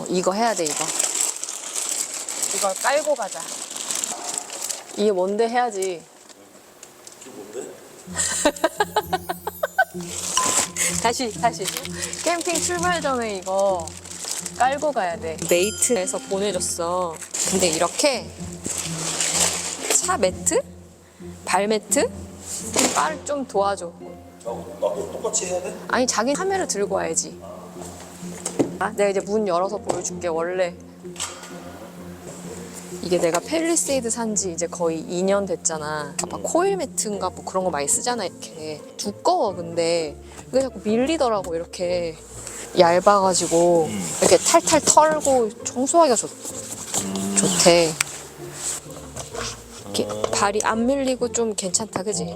이거 해야 돼, 이거. 이걸 깔고 가자. 이게 뭔데 해야지. 이게 뭔데? 다시. 캠핑 출발 전에 이거 깔고 가야 돼. 메이트에서 보내줬어. 근데 이렇게 차 매트? 발 매트? 빨 좀 도와줘. 나도 똑같이 해야 돼? 아니, 자기 카메라 들고 와야지. 내가 이제 문 열어서 보여줄게. 원래 이게 내가 팰리세이드 산지 이제 거의 2년 됐잖아. 막 코일 매트인가 뭐 그런 거 많이 쓰잖아. 이렇게 두꺼워. 근데 이게 자꾸 밀리더라고. 이렇게 얇아가지고 이렇게 탈탈 털고 청소하기가 좋대. 이렇게 발이 안 밀리고 좀 괜찮다, 그지?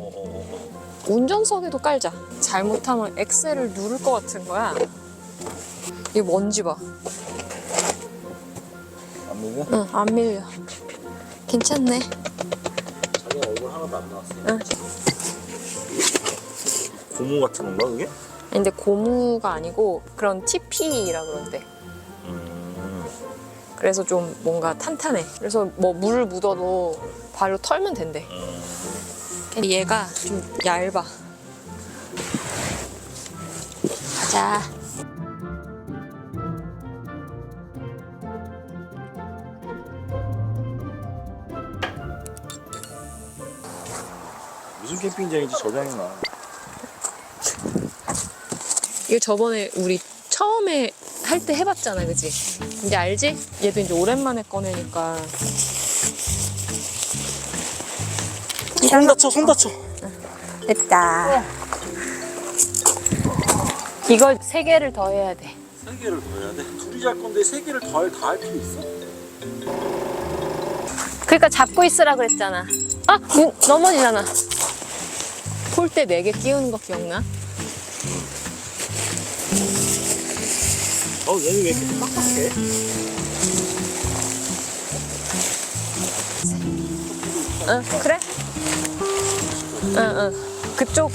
운전석에도 깔자. 잘못하면 엑셀을 누를 것 같은 거야. 이 먼지 봐. 안 밀려? 응, 안 밀려. 괜찮네. 자기 얼굴 하나도 안 나왔어. 응. 고무 같은 건가 그게? 근데 고무가 아니고 그런 TP라 그런데. 그래서 좀 뭔가 탄탄해. 그래서 뭐 물 묻어도 발로 털면 된대. 얘가 좀 얇아. 가자. 무슨 캠핑장인지 저장이 나. 이거 저번에 우리 처음에 할 때 해봤잖아, 그치? 이제 알지? 얘도 이제 오랜만에 꺼내니까. 손 다쳐. 됐다. 이걸 3개를 더 해야 돼. 3개를 더 해야 돼? 둘이 잘 건데 3개를 다 할 필요 있어? 그러니까 잡고 있으라 그랬잖아. 넘어지잖아. 폴대 4개 끼우는 거 기억나? 얘는 왜 이렇게 빡빡해? 응, 그래? 응. 그쪽.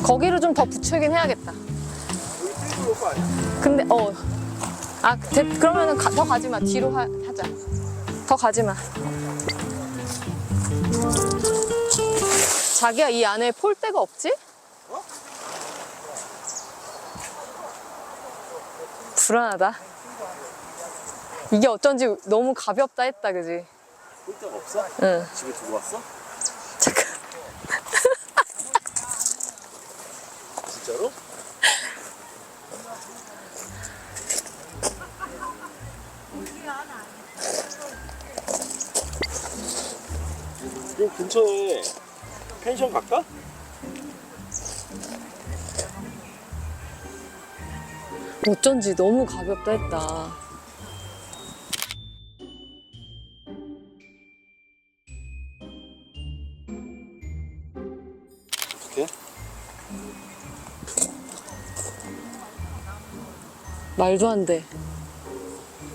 거기를 좀 더 붙이긴 해야겠다. 근데, 그러면은 더 가지 마. 뒤로 하자. 더 가지 마. 자기야, 이 안에 폴대가 없지? 불안하다. 이게 어쩐지 너무 가볍다 했다, 그지? 폴대가 없어? 응. 집에 두고 왔어? 잠깐. 진짜로? 여기 근처에 펜션 갈까? 어쩐지 너무 가볍다 했다. 어떻게? 말도 안 돼.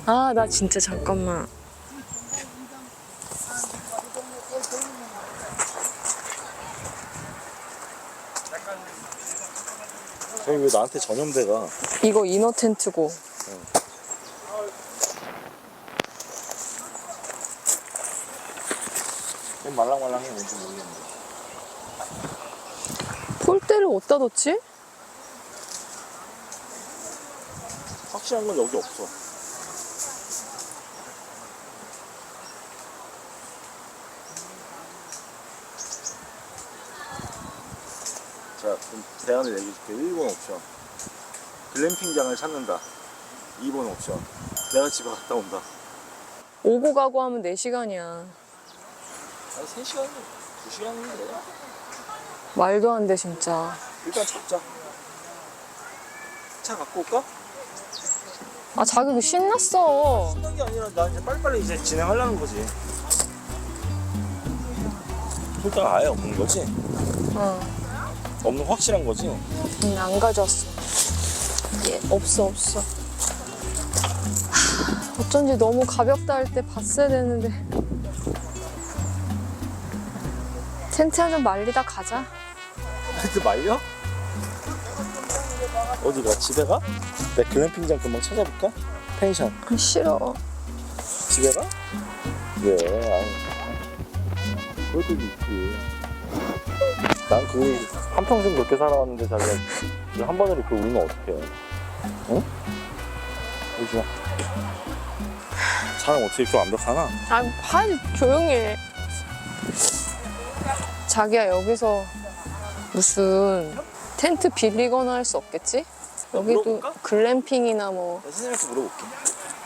나 진짜 잠깐만. 저기 왜 나한테 전염돼가? 이거 이너 텐트고. 좀 말랑말랑해 뭔지 모르겠는데. 폴대를 어디다 뒀지? 확실한 건 여기 없어. 자, 그럼 대안을 얘기해줄게. 1번 옵션. 글램핑장을 찾는다. 2번 옵션. 내가 집에 갔다 온다. 오고 가고 하면 4시간이야. 아니, 3시간이 2시간인데. 말도 안 돼, 진짜. 일단 잡자. 차 갖고 올까? 자기 그 신났어. 신난 게 아니라 나 이제 빨리빨리 이제 진행하려는 거지. 폴대가 아예 없는 거지? 없는 확실한 거지? 안 가져왔어. 없어. 어쩐지 너무 가볍다 할 때 봤어야 되는데. 텐트 하나 말리다 가자. 텐트 말려? 어디가? 집에 가? 내 글램핑장 금방 찾아볼까? 펜션. 싫어. 집에 가? 왜? 그것도 있지. 난 그 한평생 그렇게 살아왔는데 자기가 한 번으로 그 울면 어떡해. 응? 오지마. 사람 어떻게 이렇게 완벽하나? 조용히 해. 자기야, 여기서 무슨 텐트 빌리거나 할 수 없겠지? 여기도 물어볼까? 글램핑이나 뭐 나 선생님한테 물어볼게.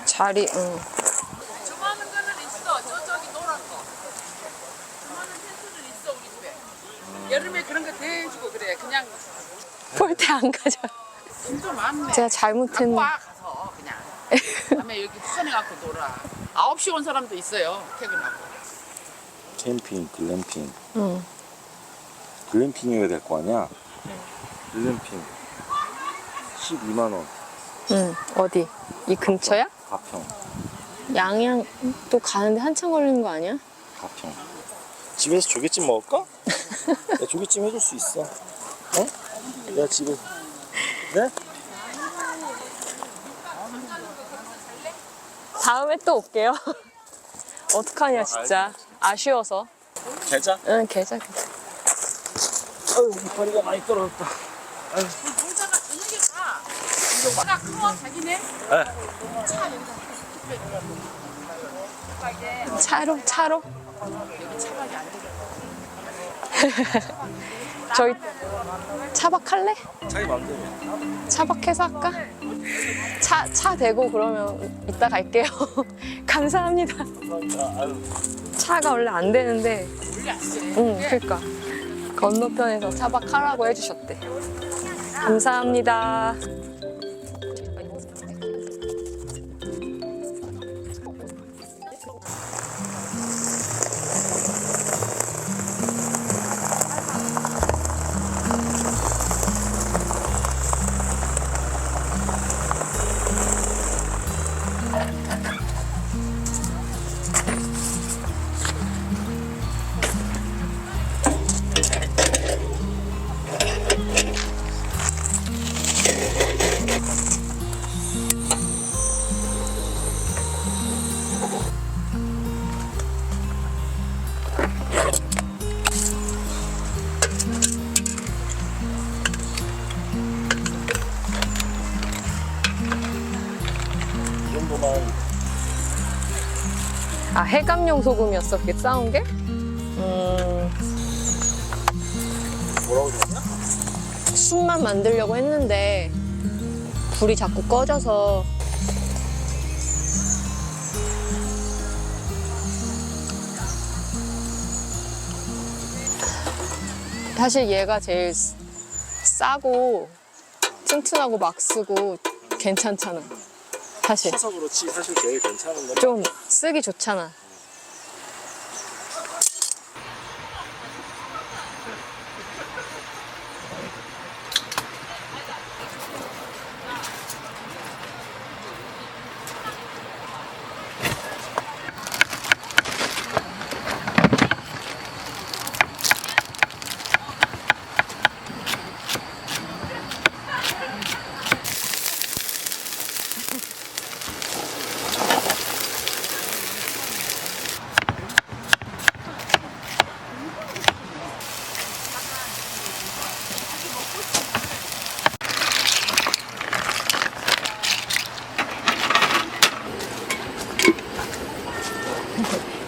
자리, 좋아하는 거는 있어. 저기 노란 거. 좋아하는 텐트는 있어 우리 집에. 여름에 그런 거 대해주고 그래. 그냥 폴대 안 가져. 힘도 많네. 제가 잘못했네. 갖고 와 가서 그냥. 다음에 여기 투선해갖고 놀아. 9시 온 사람도 있어요. 퇴근하고. 캠핑, 글램핑. 응. 글램핑 해야 될 거 아니야? 글램핑 12만 원. 응. 어디? 이 근처야? 가평. 양양 또 가는데 한참 걸리는 거 아니야? 가평. 집에서 조개찜 먹을까? 내가 조개찜 해줄 수 있어. 어? 내가 집에. 네? 다음에 또 올게요. 어떡하냐 진짜. 아쉬워서. 계좌? 응, 계좌. 아유, 이파리가 많이 떨어졌다. 놀다가 저녁에 가. 이거 워낙 커 자기네. 네. 차 여기다. 차로. 여기 차박이 안 돼. 저희 차박할래? 자기 마음대로. 차박해서 할까? 차 대고 그러면 이따 갈게요. 감사합니다. 감사합니다. 아유. 차가 원래 안 되는데, 원래 안 돼. 응, 그러니까 건너편에서 차박하라고 해주셨대. 감사합니다. 이 정도만. 아, 해감용 소금이었어, 그게 싸운 게? 뭐라고 그러냐? 숯만 만들려고 했는데 불이 자꾸 꺼져서 사실 얘가 제일 싸고 튼튼하고 막 쓰고 괜찮잖아. 사실 커서 그렇지 사실 제일 괜찮은 건 좀 쓰기 좋잖아.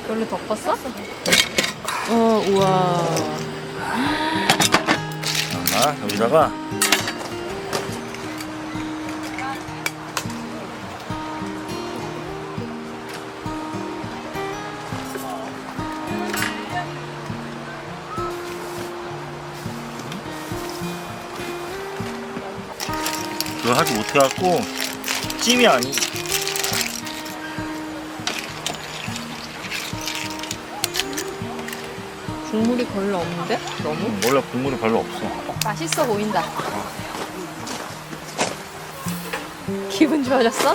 별로 덮었어? 우와. 여기다가 그거 하지 못해갖고 찜이 아니. 국물이 별로 없는데? 너무? 원래 국물이 별로 없어. 맛있어 보인다. 기분 좋아졌어?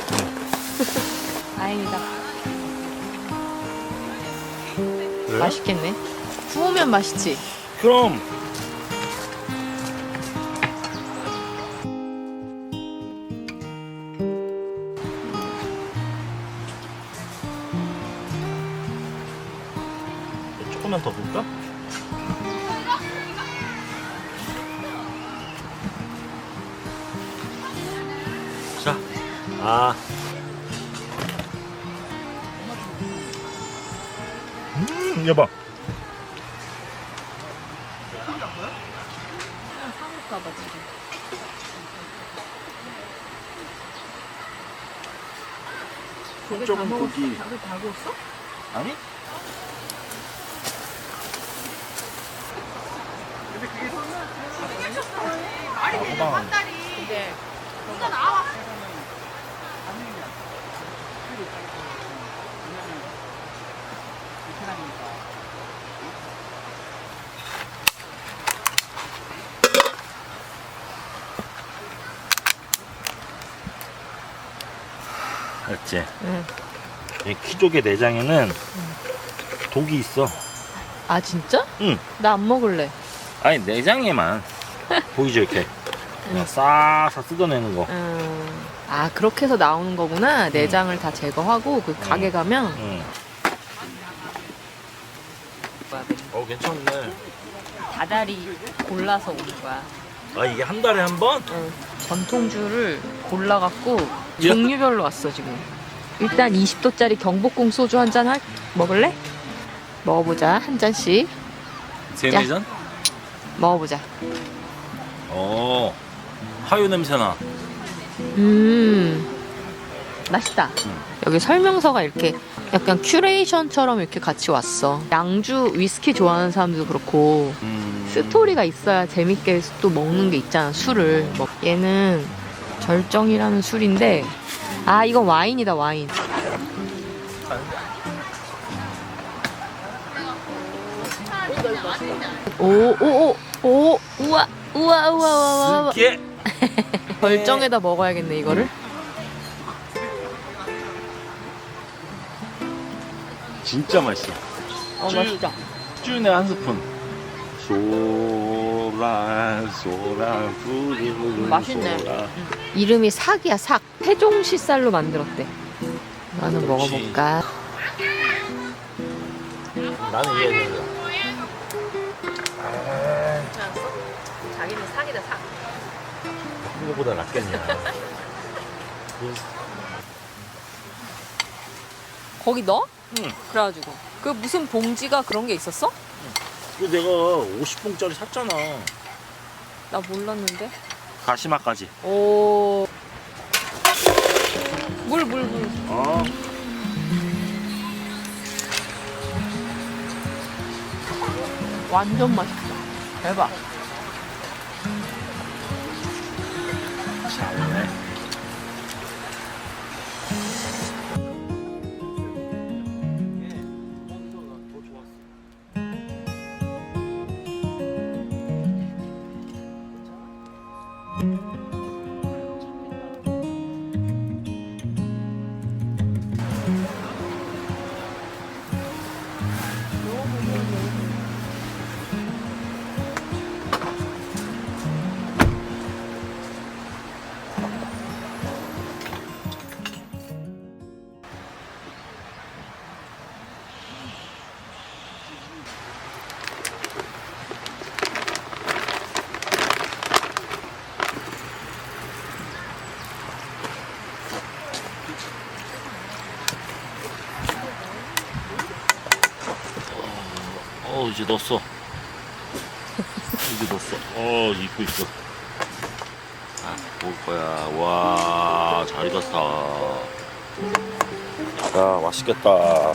다행이다. 그래? 맛있겠네. 구우면 맛있지? 그럼 자, 아. 여봐. 사올까봐 지금. 좁은 고기. 닭을 다 구웠어? 아니? 호박. 근데 알지? 응. 이 키조개 내장에는 독이 있어. 아 진짜? 응. 나 안 먹을래. 아니 내장에만 보이죠 이렇게. 그냥 싹싹 뜯어내는 거. 아 그렇게 해서 나오는 거구나. 내장을 다 제거하고 그 가게 가면. 응. 괜찮네. 다달이 골라서 오는 거야. 아 이게 한 달에 한 번? 전통주를 골라갖고 예. 종류별로 왔어 지금. 일단 20도짜리 경복궁 소주 한 잔 먹을래? 먹어보자 한 잔씩. 세네 잔? 먹어보자. 하유 냄새나. 맛있다. 여기 설명서가 이렇게 약간 큐레이션처럼 이렇게 같이 왔어. 양주 위스키 좋아하는 사람도 그렇고 스토리가 있어야 재밌게 또 먹는 게 있잖아. 술을. 얘는 절정이라는 술인데 아 이건 와인이다 와인. 오오오 우와 우와 우와 우와. 쓰게. 절정에다 먹어야겠네 이거를. 진짜 맛있어. 맛있다. 쭈네 한 스푼. 소라 부르르. 맛있네. 소라. 이름이 삭이야 삭. 세종시 쌀로 만들었대. 나는 그렇지. 먹어볼까? 나는 이해. 자기는 삭이다 삭. 이거보다 낫겠냐. 거기 넣어? 응. 그래가지고 그 무슨 봉지가 그런 게 있었어? 이거 내가 50봉짜리 샀잖아. 나 몰랐는데. 가시마까지. 오. 물. 어. 완전 맛있다. 대박. 잘네. 이제 넣었어. 이제 넣었어. 익고 있어. 아, 먹을 거야. 와, 잘 익었다. 야, 맛있겠다.